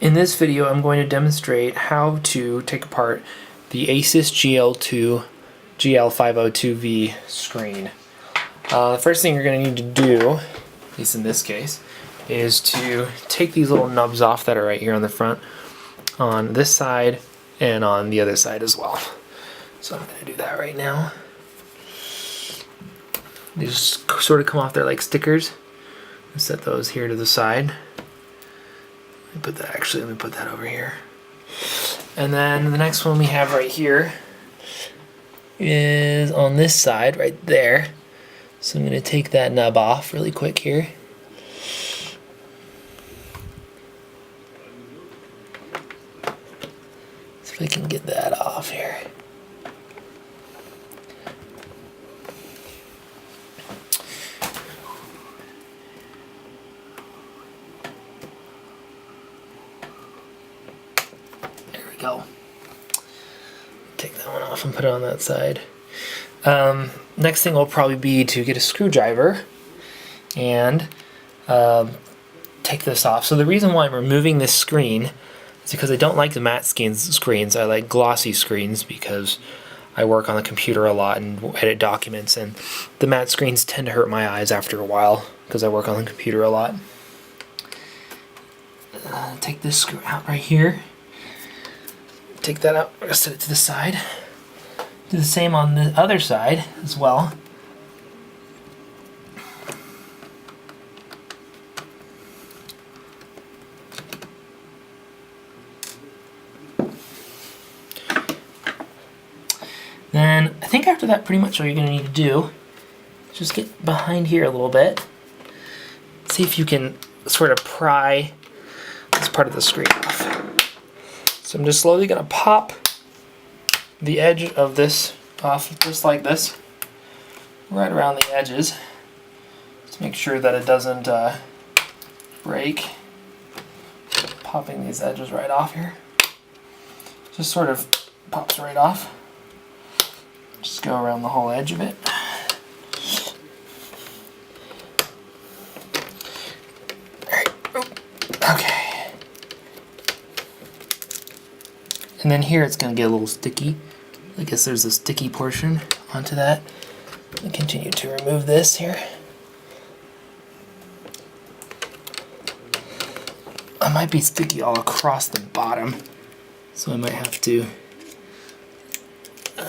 In this video, I'm going to demonstrate how to take apart the Asus GL502v screen. The first thing you're going to need to do, at least in this case, is to take these little nubs off that are right here on the front, on this side and on the other side as well. So I'm going to do that right now. They just sort of come off there like stickers. I'll set those here to the side. Let me put that over here. And then the next one we have right here is on this side right there. So I'm going to take that nub off really quick here. See if I can get that off here. Go. Take that one off and put it on that side. Next thing will probably be to get a screwdriver and take this off. So the reason why I'm removing this screen is because I don't like the matte screens. I like glossy screens because I work on the computer a lot and edit documents, and the matte screens tend to hurt my eyes after a while because I work on the computer a lot. Take this screw out right here. Take that out, we're going to set it to the side. Do the same on the other side as well. Then I think after that pretty much all you're going to need to do is just get behind here a little bit. See if you can sort of pry this part of the screen off. So I'm just slowly going to pop the edge of this off just like this, right around the edges, to make sure that it doesn't break. Popping these edges right off here. Just sort of pops right off. Just go around the whole edge of it. Okay. And then here it's going to get a little sticky. I guess there's a sticky portion onto that. I'll continue to remove this here. I might be sticky all across the bottom, so I might have to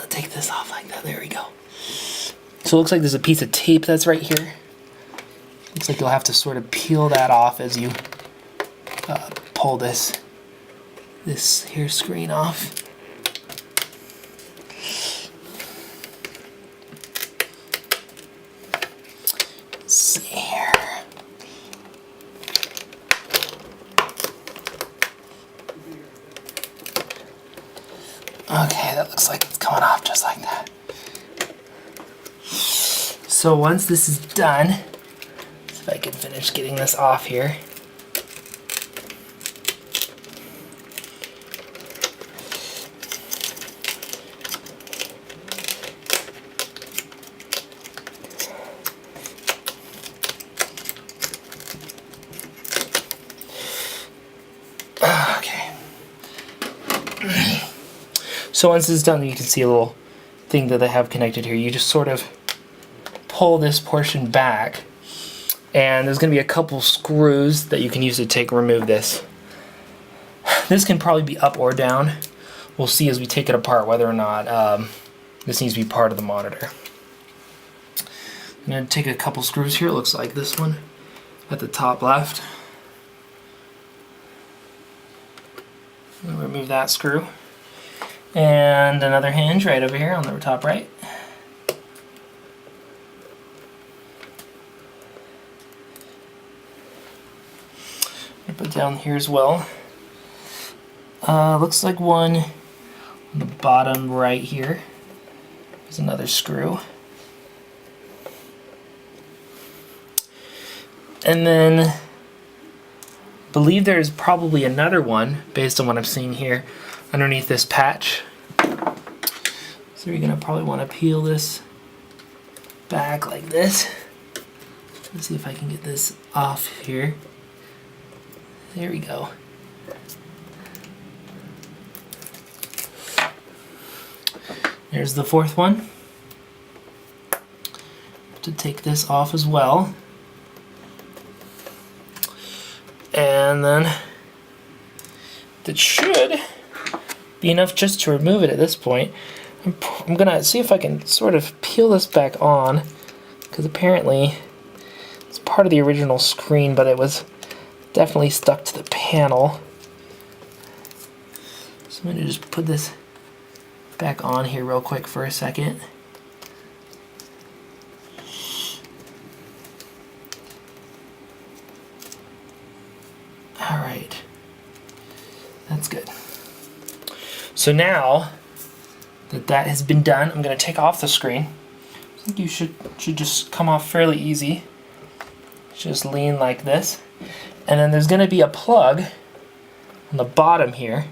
take this off like that. There we go. So it looks like there's a piece of tape that's right here. Looks like you'll have to sort of peel that off as you pull this here screen off. Let's see here. Okay, that looks like it's coming off just like that. So once this is done, let's see if I can finish getting this off here. So once this is done, you can see a little thing that they have connected here. You just sort of pull this portion back, and there's going to be a couple screws that you can use to remove this. This can probably be up or down. We'll see as we take it apart whether or not this needs to be part of the monitor. I'm going to take a couple screws here. It looks like this one at the top left. I'm going to remove that screw. And another hinge right over here on the top right. I put down here as well. Looks like one on the bottom right here. There's another screw. And then I believe there's probably another one based on what I'm seeing here underneath this patch. So you're going to probably want to peel this back like this. Let's see if I can get this off here. There we go. There's the fourth one. To take this off as well. And then that should be enough just to remove it at this point. I'm gonna see if I can sort of peel this back on, because apparently it's part of the original screen, but it was definitely stuck to the panel. So I'm gonna just put this back on here real quick for a second. Alright, that's good. So now that that has been done, I'm going to take off the screen. I think you should just come off fairly easy. Just lean like this. And then there's going to be a plug on the bottom here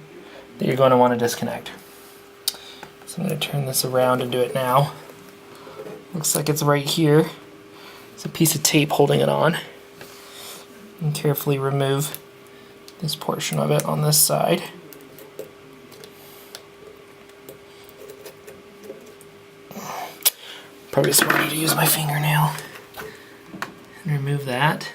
that you're going to want to disconnect. So I'm going to turn this around and do it now. Looks like it's right here. It's a piece of tape holding it on. And carefully remove this portion of it on this side. Probably smarter to use my fingernail and remove that.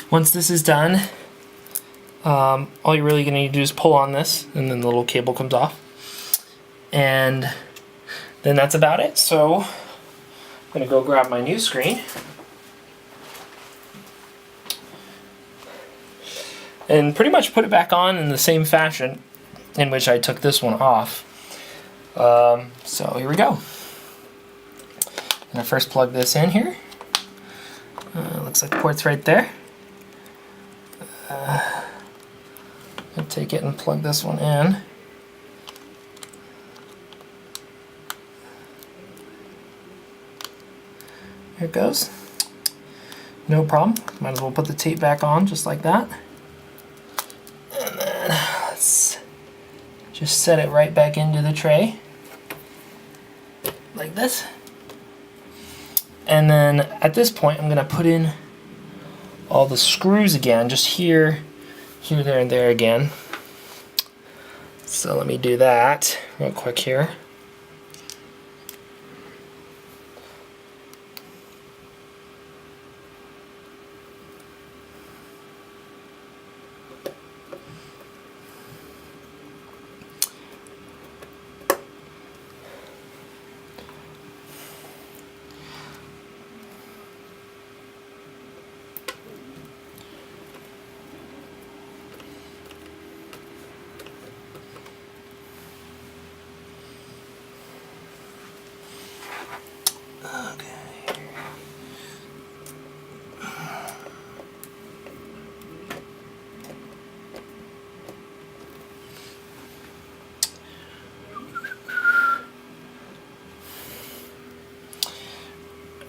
Once this is done, all you're really going to need to do is pull on this, and then the little cable comes off. And then that's about it. So I'm going to go grab my new screen. And pretty much put it back on in the same fashion in which I took this one off. So here we go. I'm going to first plug this in here. Looks like the port's right there. I'll take it and plug this one in. Here it goes. No problem. Might as well put the tape back on just like that. And then let's just set it right back into the tray. Like this. And then at this point I'm going to put in all the screws again, just here, there, and there again. So let me do that real quick here.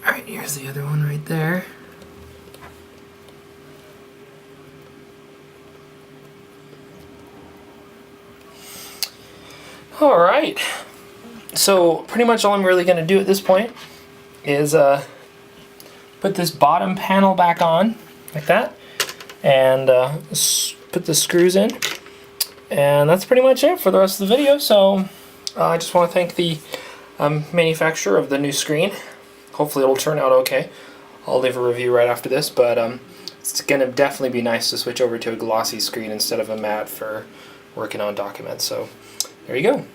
Alright, here's the other one right there. Alright, so pretty much all I'm really going to do at this point is put this bottom panel back on, like that, and put the screws in, and that's pretty much it for the rest of the video. So I just want to thank the manufacturer of the new screen. Hopefully it'll turn out okay. I'll leave a review right after this, but it's going to definitely be nice to switch over to a glossy screen instead of a matte for working on documents. So there you go.